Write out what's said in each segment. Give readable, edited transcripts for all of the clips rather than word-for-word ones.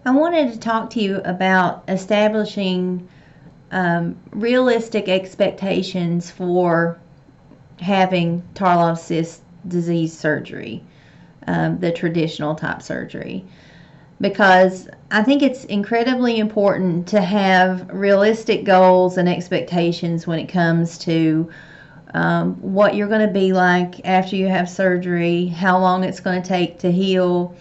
I wanted to talk to you about establishing realistic expectations for having Tarlov Cyst disease surgery, the traditional type surgery, because I think it's incredibly important to have realistic goals and expectations when it comes to what you're going to be like after you have surgery, how long it's going to take to heal,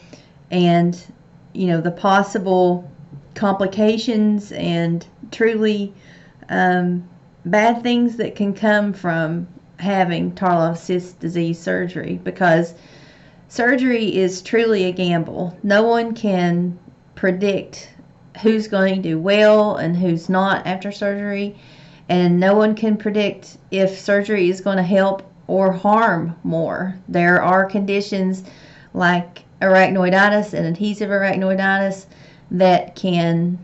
and the possible complications and truly bad things that can come from having Tarlov Cyst disease surgery, because surgery is truly a gamble. No one can predict who's going to do well and who's not after surgery, and no one can predict if surgery is going to help or harm more. There are conditions like arachnoiditis and adhesive arachnoiditis that can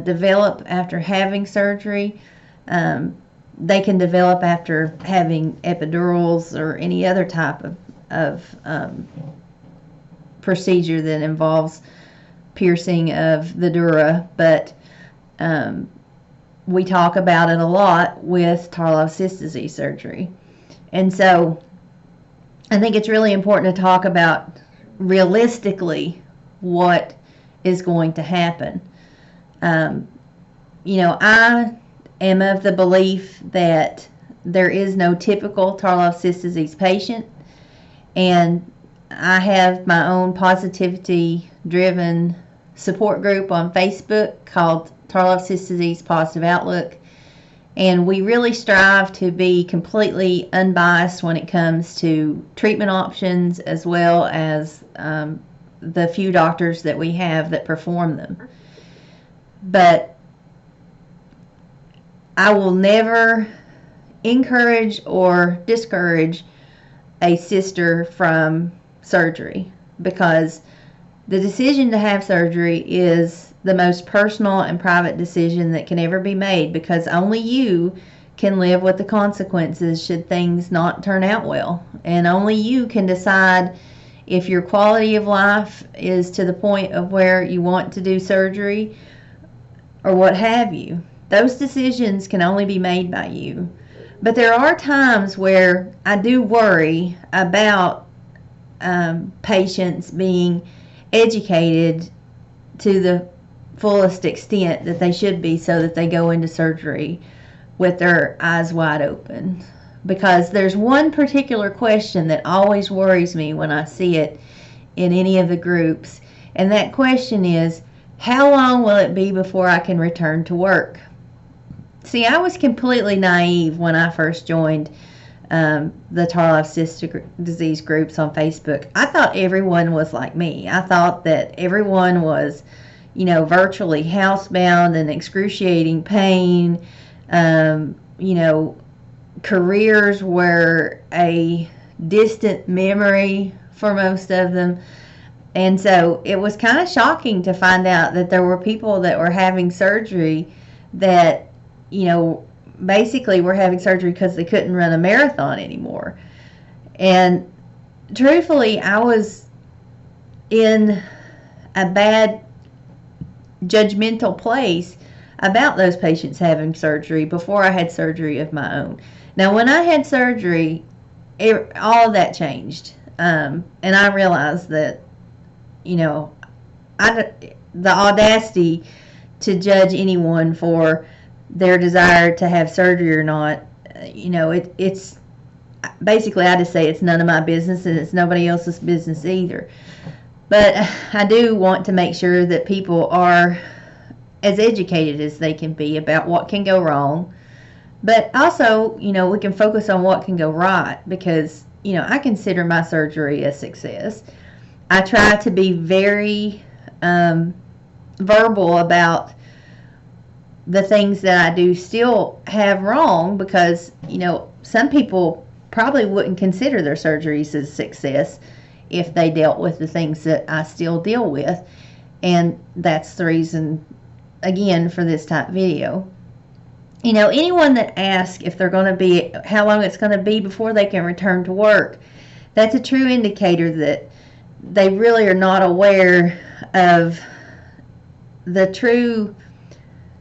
develop after having surgery. They can develop after having epidurals or any other type of procedure that involves piercing of the dura, but we talk about it a lot with Tarlov Cyst disease surgery. And so I think it's really important to talk about realistically what is going to happen. I am of the belief that there is no typical Tarlov Cyst disease patient, and I have my own positivity driven support group on Facebook called Tarlov Cyst Disease Positive Outlook, and we really strive to be completely unbiased when it comes to treatment options, as well as the few doctors that we have that perform them. But I will never encourage or discourage a sister from surgery, because the decision to have surgery is the most personal and private decision that can ever be made, because only you can live with the consequences should things not turn out well, and only you can decide if your quality of life is to the point of where you want to do surgery or what have you. Those decisions can only be made by you. But there are times where I do worry about patients being educated to the fullest extent that they should be, so that they go into surgery with their eyes wide open. Because there's one particular question that always worries me when I see it in any of the groups, and that question is, how long will it be before I can return to work? See, I was completely naive when I first joined the Tarlov Cyst disease groups on Facebook. I thought everyone was like me. I thought that everyone was, virtually housebound and excruciating pain. Careers were a distant memory for most of them. And so it was kind of shocking to find out that there were people that were having surgery that, basically were having surgery because they couldn't run a marathon anymore. And truthfully, I was in a bad judgmental place about those patients having surgery before I had surgery of my own. Now, when I had surgery, all of that changed. And I realized that, the audacity to judge anyone for their desire to have surgery or not, it's basically, I just say it's none of my business, and it's nobody else's business either. But I do want to make sure that people are as educated as they can be about what can go wrong. But also, we can focus on what can go right, because, I consider my surgery a success. I try to be very verbal about the things that I do still have wrong, because, some people probably wouldn't consider their surgeries a success if they dealt with the things that I still deal with. And that's the reason, again, for this type video. Anyone that asks if they're going to be, how long it's going to be before they can return to work, that's a true indicator that they really are not aware of the true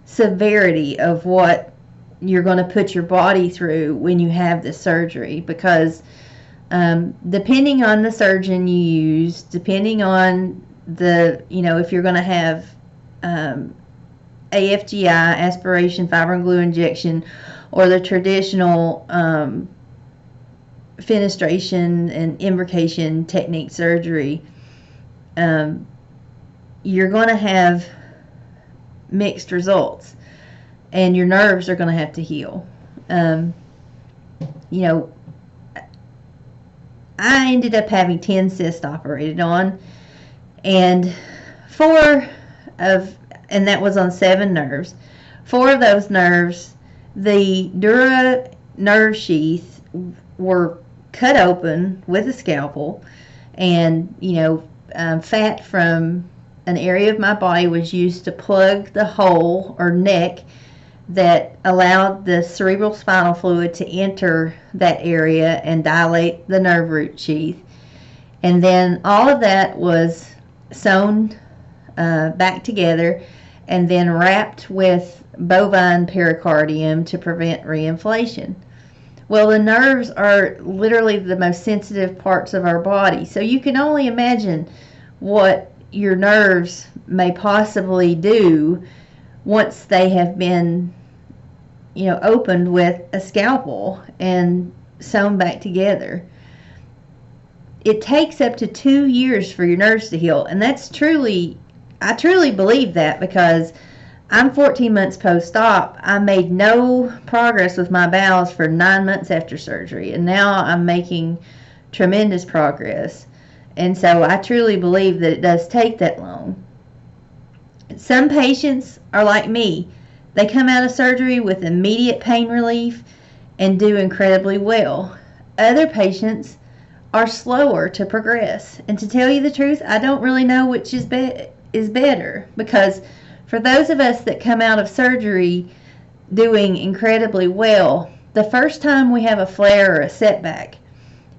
severity of what you're going to put your body through when you have this surgery, because depending on the surgeon you use, depending on if you're going to have AFGI, aspiration, fibrin glue injection, or the traditional fenestration and imbrication technique surgery, you're going to have mixed results, and your nerves are going to have to heal. I ended up having 10 cysts operated on, and that was on 7 nerves. 4 of those nerves, the dura nerve sheath were cut open with a scalpel, and fat from an area of my body was used to plug the hole or neck that allowed the cerebral spinal fluid to enter that area and dilate the nerve root sheath. And then all of that was sewn back together and then wrapped with bovine pericardium to prevent reinflation. Well, the nerves are literally the most sensitive parts of our body, so you can only imagine what your nerves may possibly do once they have been opened with a scalpel and sewn back together. It takes up to 2 years for your nerves to heal, and I truly believe that, because I'm 14 months post-op. I made no progress with my bowels for 9 months after surgery, and now I'm making tremendous progress. And so I truly believe that it does take that long. Some patients are like me. They come out of surgery with immediate pain relief and do incredibly well. Other patients are slower to progress. And to tell you the truth, I don't really know which is better, because for those of us that come out of surgery doing incredibly well, the first time we have a flare or a setback,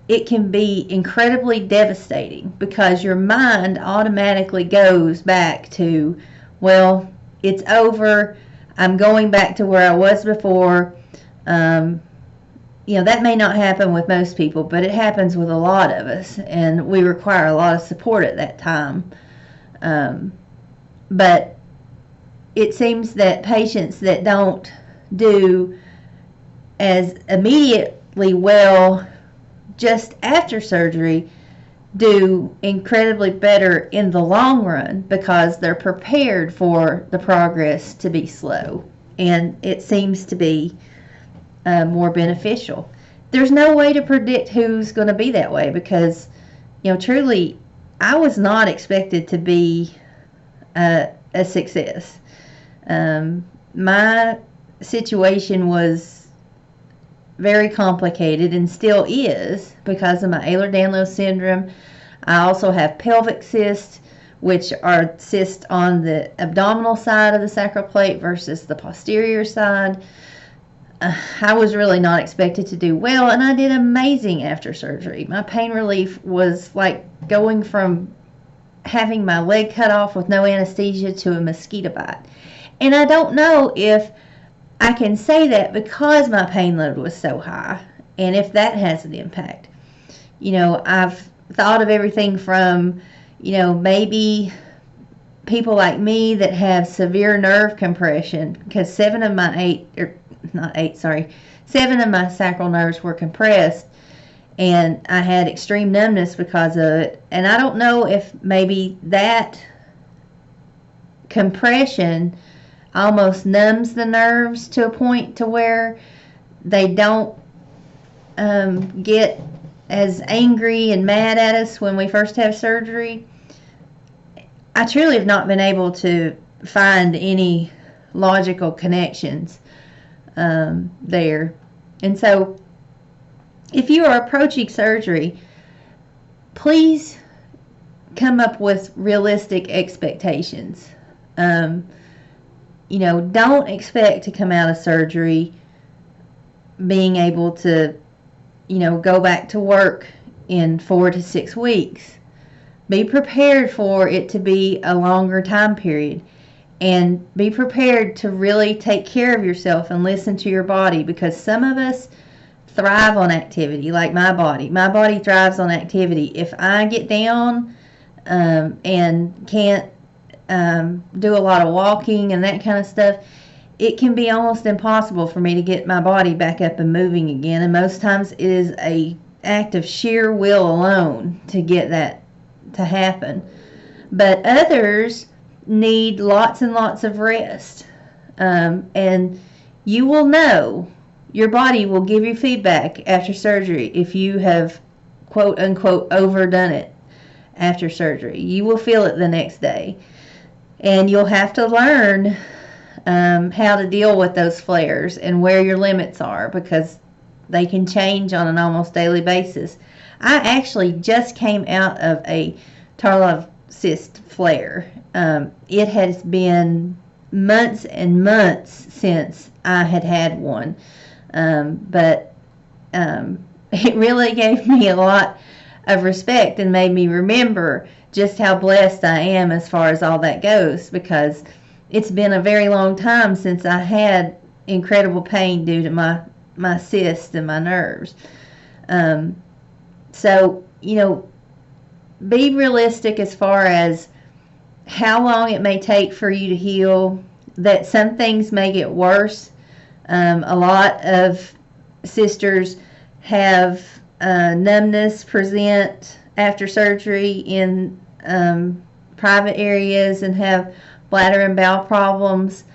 it can be incredibly devastating, because your mind automatically goes back to, well, it's over, I'm going back to where I was before. That may not happen with most people, but it happens with a lot of us, and we require a lot of support at that time. But it seems that patients that don't do as immediately well just after surgery do incredibly better in the long run, because they're prepared for the progress to be slow, and it seems to be more beneficial. There's no way to predict who's going to be that way, because truly I was not expected to be a success. My situation was very complicated, and still is, because of my Ehlers-Danlos syndrome. I also have pelvic cysts, which are cysts on the abdominal side of the sacral plate versus the posterior side. I was really not expected to do well, and I did amazing after surgery. My pain relief was like going from having my leg cut off with no anesthesia to a mosquito bite. And I don't know if I can say that because my pain load was so high, and if that has an impact. I've thought of everything from, maybe people like me that have severe nerve compression, because 7 of my sacral nerves were compressed, and I had extreme numbness because of it. And I don't know if maybe that compression almost numbs the nerves to a point to where they don't get as angry and mad at us when we first have surgery. I truly have not been able to find any logical connections there. And so if you are approaching surgery, please come up with realistic expectations. Don't expect to come out of surgery being able to, go back to work in 4 to 6 weeks. Be prepared for it to be a longer time period. and be prepared to really take care of yourself and listen to your body, because some of us thrive on activity, like my body. My body thrives on activity. If I get down and can't do a lot of walking and that kind of stuff, it can be almost impossible for me to get my body back up and moving again. And most times it is a act of sheer will alone to get that to happen. But others need lots and lots of rest. And you will know, your body will give you feedback after surgery if you have, quote unquote, overdone it after surgery. You will feel it the next day. And you'll have to learn how to deal with those flares and where your limits are, because they can change on an almost daily basis. I actually just came out of a Tarlov Cyst flare. It has been months and months since I had one. But it really gave me a lot of respect and made me remember just how blessed I am as far as all that goes, because it's been a very long time since I had incredible pain due to my cyst and my nerves. So, be realistic as far as how long it may take for you to heal, that some things may get worse. A lot of sisters have numbness present after surgery in private areas, and have bladder and bowel problems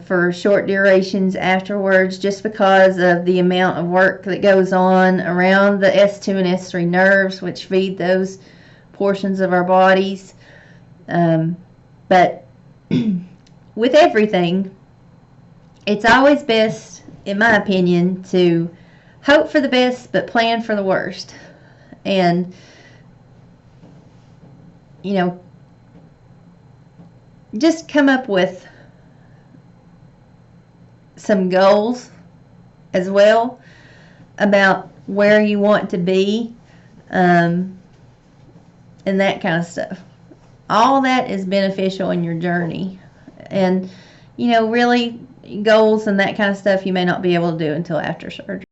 for short durations afterwards, just because of the amount of work that goes on around the S2 and S3 nerves, which feed those portions of our bodies. But with everything, it's always best, in my opinion, to hope for the best but plan for the worst. And just come up with some goals as well about where you want to be, and that kind of stuff. All that is beneficial in your journey. And really, goals and that kind of stuff you may not be able to do until after surgery.